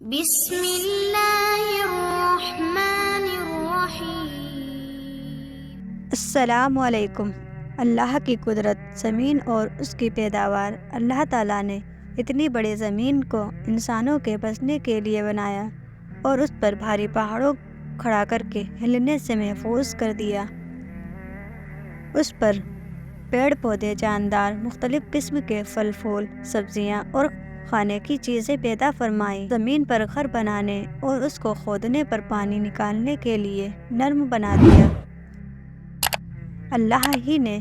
بسم اللہ الرحمن الرحیم۔ السلام علیکم۔ اللہ کی قدرت، زمین اور اس کی پیداوار۔ اللہ تعالیٰ نے اتنی بڑی زمین کو انسانوں کے بسنے کے لیے بنایا اور اس پر بھاری پہاڑوں کھڑا کر کے ہلنے سے محفوظ کر دیا۔ اس پر پیڑ پودے، جاندار، مختلف قسم کے پھل پھول، سبزیاں اور کھانے کی چیزیں پیدا فرمائیں۔ زمین پر گھر بنانے اور اس کو کھودنے پر پانی نکالنے کے لیے نرم بنا دیا۔ اللہ ہی نے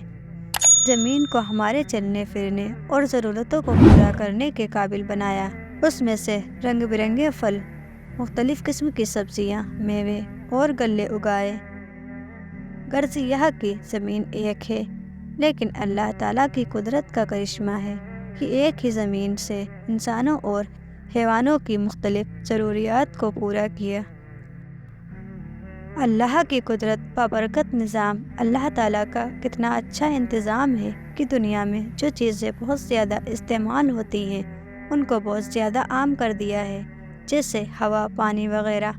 زمین کو ہمارے چلنے پھرنے اور ضرورتوں کو پورا کرنے کے قابل بنایا۔ اس میں سے رنگ برنگے پھل، مختلف قسم کی سبزیاں، میوے اور غلے اگائے۔ غرض یہ کہ زمین ایک ہے، لیکن اللہ تعالیٰ کی قدرت کا کرشمہ ہے کہ ایک ہی زمین سے انسانوں اور حیوانوں کی مختلف ضروریات کو پورا کیا۔ اللہ کی قدرت بابرکت نظام۔ اللہ تعالیٰ کا کتنا اچھا انتظام ہے کہ دنیا میں جو چیزیں بہت زیادہ استعمال ہوتی ہیں ان کو بہت زیادہ عام کر دیا ہے، جیسے ہوا، پانی وغیرہ۔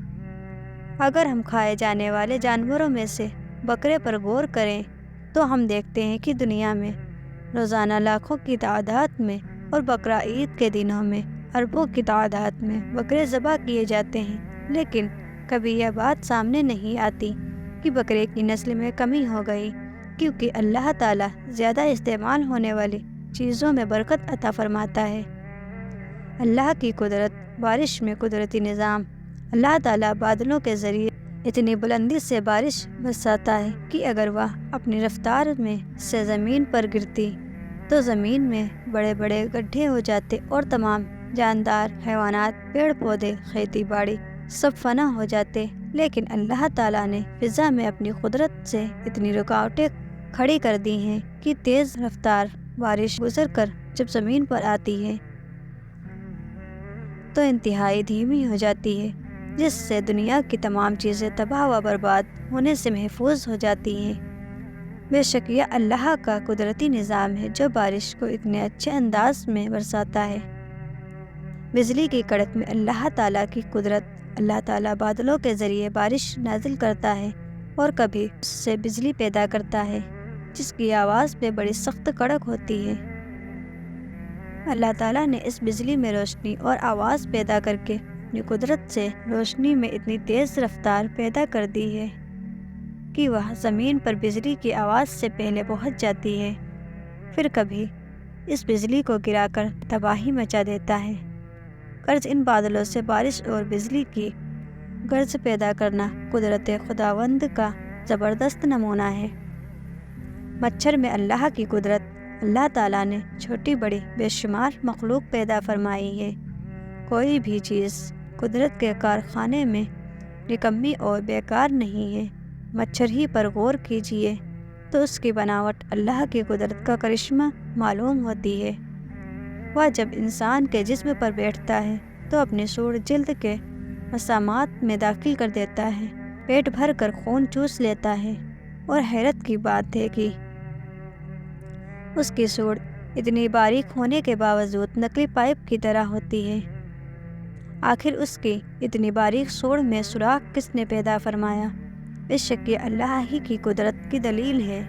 اگر ہم کھائے جانے والے جانوروں میں سے بکرے پر غور کریں تو ہم دیکھتے ہیں کہ دنیا میں روزانہ لاکھوں کی تعداد میں اور بقرہ عید کے دنوں میں اربوں کی تعداد میں بکرے ذبح کیے جاتے ہیں، لیکن کبھی یہ بات سامنے نہیں آتی کہ بکرے کی نسل میں کمی ہو گئی، کیونکہ اللہ تعالیٰ زیادہ استعمال ہونے والی چیزوں میں برکت عطا فرماتا ہے۔ اللہ کی قدرت، بارش میں قدرتی نظام۔ اللہ تعالیٰ بادلوں کے ذریعے اتنی بلندی سے بارش برساتا ہے کہ اگر وہ اپنی رفتار میں سے زمین پر گرتی تو زمین میں بڑے بڑے گڈھے ہو جاتے اور تمام جاندار، حیوانات، پیڑ پودے، کھیتی باڑی سب فنا ہو جاتے۔ لیکن اللہ تعالیٰ نے فضا میں اپنی قدرت سے اتنی رکاوٹیں کھڑی کر دی ہیں کہ تیز رفتار بارش گزر کر جب زمین پر آتی ہے تو انتہائی دھیمی ہو جاتی ہے، جس سے دنیا کی تمام چیزیں تباہ و برباد ہونے سے محفوظ ہو جاتی ہیں۔ بے شک یہ اللہ کا قدرتی نظام ہے جو بارش کو اتنے اچھے انداز میں برساتا ہے۔ بجلی کی کڑک میں اللہ تعالیٰ کی قدرت۔ اللہ تعالیٰ بادلوں کے ذریعے بارش نازل کرتا ہے اور کبھی اس سے بجلی پیدا کرتا ہے جس کی آواز پہ بڑی سخت کڑک ہوتی ہے۔ اللہ تعالیٰ نے اس بجلی میں روشنی اور آواز پیدا کر کے اپنی قدرت سے روشنی میں اتنی تیز رفتار پیدا کر دی ہے کہ وہ زمین پر بجلی کی آواز سے پہلے پہنچ جاتی ہے، پھر کبھی اس بجلی کو گرا کر تباہی مچا دیتا ہے۔ غرض ان بادلوں سے بارش اور بجلی کی غرض پیدا کرنا قدرت خداوند کا زبردست نمونہ ہے۔ مچھر میں اللہ کی قدرت۔ اللہ تعالیٰ نے چھوٹی بڑی بے شمار مخلوق پیدا فرمائی ہے۔ کوئی بھی چیز قدرت کے کارخانے میں نکمی اور بیکار نہیں ہے۔ مچھر ہی پر غور کیجیے تو اس کی بناوٹ اللہ کی قدرت کا کرشمہ معلوم ہوتی ہے۔ وہ جب انسان کے جسم پر بیٹھتا ہے تو اپنی سوڑ جلد کے مسامات میں داخل کر دیتا ہے، پیٹ بھر کر خون چوس لیتا ہے، اور حیرت کی بات ہے کہ اس کی سوڑ اتنی باریک ہونے کے باوجود نقلی پائپ کی طرح ہوتی ہے۔ آخر اس کی اتنی باریک سوڑ میں سوراخ کس نے پیدا فرمایا؟ بے شک یہ اللہ ہی کی قدرت کی دلیل ہے۔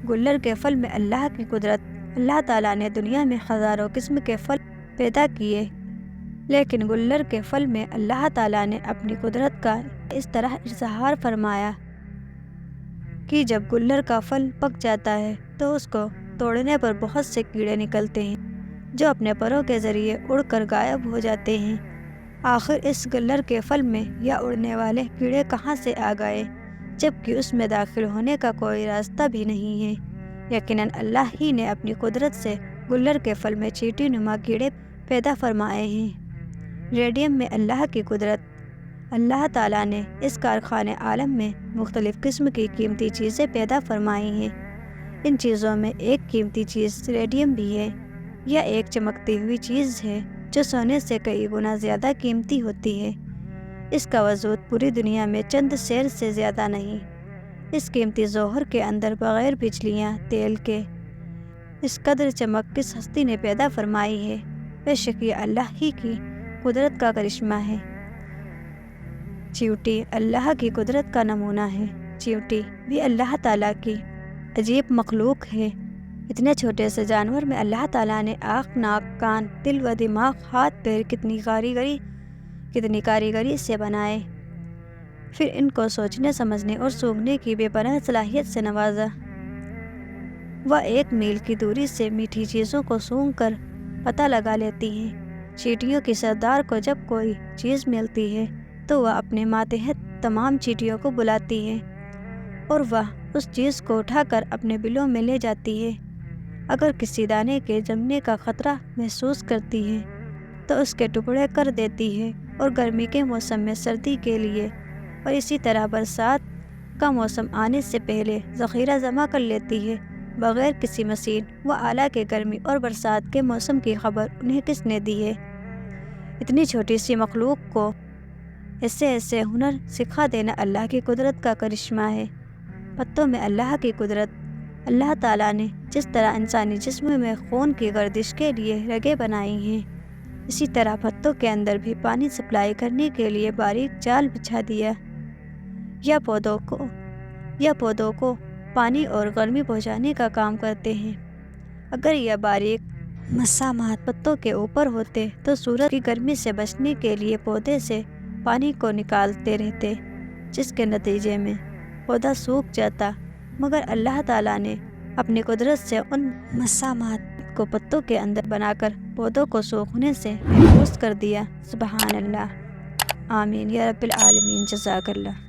گلر کے پھل میں اللہ کی قدرت۔ اللہ تعالیٰ نے دنیا میں ہزاروں قسم کے پھل پیدا کیے، لیکن گلر کے پھل میں اللہ تعالیٰ نے اپنی قدرت کا اس طرح اظہار فرمایا کہ جب گلر کا پھل پک جاتا ہے تو اس کو توڑنے پر بہت سے کیڑے نکلتے ہیں جو اپنے پروں کے ذریعے اڑ کر غائب ہو جاتے ہیں۔ آخر اس گلر کے پھل میں یا اڑنے والے کیڑے کہاں سے آ گئے جبکہ اس میں داخل ہونے کا کوئی راستہ بھی نہیں ہے؟ یقیناً اللہ ہی نے اپنی قدرت سے گلر کے پھل میں چیٹی نما کیڑے پیدا فرمائے ہیں۔ ریڈیم میں اللہ کی قدرت۔ اللہ تعالیٰ نے اس کارخانے عالم میں مختلف قسم کی قیمتی چیزیں پیدا فرمائی ہیں۔ ان چیزوں میں ایک قیمتی چیز ریڈیم بھی ہے۔ یہ ایک چمکتی ہوئی چیز ہے جو سونے سے کئی گنا زیادہ قیمتی ہوتی ہے۔ اس کا وجود پوری دنیا میں چند سیر سے زیادہ نہیں۔ اس قیمتی جوہر کے اندر بغیر بجلیاں تیل کے اس قدر چمک کس ہستی نے پیدا فرمائی ہے؟ بے شک یہ اللہ ہی کی قدرت کا کرشمہ ہے۔ چیونٹی اللہ کی قدرت کا نمونہ ہے۔ چیونٹی بھی اللہ تعالیٰ کی عجیب مخلوق ہے۔ اتنے چھوٹے سے جانور میں اللہ تعالیٰ نے آنکھ، ناک، کان، دل و دماغ، ہاتھ، پیر کتنی کاریگری سے بنائے، پھر ان کو سوچنے، سمجھنے اور سونگھنے کی بے پناہ صلاحیت سے نوازا۔ وہ 1 میل کی دوری سے میٹھی چیزوں کو سونگھ کر پتہ لگا لیتی ہیں۔ چیونٹیوں کی سردار کو جب کوئی چیز ملتی ہے تو وہ اپنے ماتحت تمام چیونٹیوں کو بلاتی ہے اور وہ اس چیز کو اٹھا کر اپنے بلوں میں لے جاتی ہے۔ اگر کسی دانے کے جمنے کا خطرہ محسوس کرتی ہے تو اس کے ٹکڑے کر دیتی ہے، اور گرمی کے موسم میں سردی کے لیے اور اسی طرح برسات کا موسم آنے سے پہلے ذخیرہ جمع کر لیتی ہے۔ بغیر کسی مشین و آلہ کے گرمی اور برسات کے موسم کی خبر انہیں کس نے دی ہے؟ اتنی چھوٹی سی مخلوق کو ایسے ہنر سکھا دینا اللہ کی قدرت کا کرشمہ ہے۔ پتوں میں اللہ کی قدرت۔ اللہ تعالیٰ نے جس طرح انسانی جسم میں خون کی گردش کے لیے رگیں بنائی ہیں، اسی طرح پتوں کے اندر بھی پانی سپلائی کرنے کے لیے باریک جال بچھا دیا یا پودوں کو پانی اور گرمی پہنچانے کا کام کرتے ہیں۔ اگر یہ باریک مسامات پتوں کے اوپر ہوتے تو سورج کی گرمی سے بچنے کے لیے پودے سے پانی کو نکالتے رہتے، جس کے نتیجے میں پودا سوکھ جاتا، مگر اللہ تعالیٰ نے اپنی قدرت سے ان مسامات کو پتوں کے اندر بنا کر پودوں کو سوکھنے سے محفوظ کر دیا۔ سبحان اللہ، آمین یا رب العالمین، جزاک اللہ۔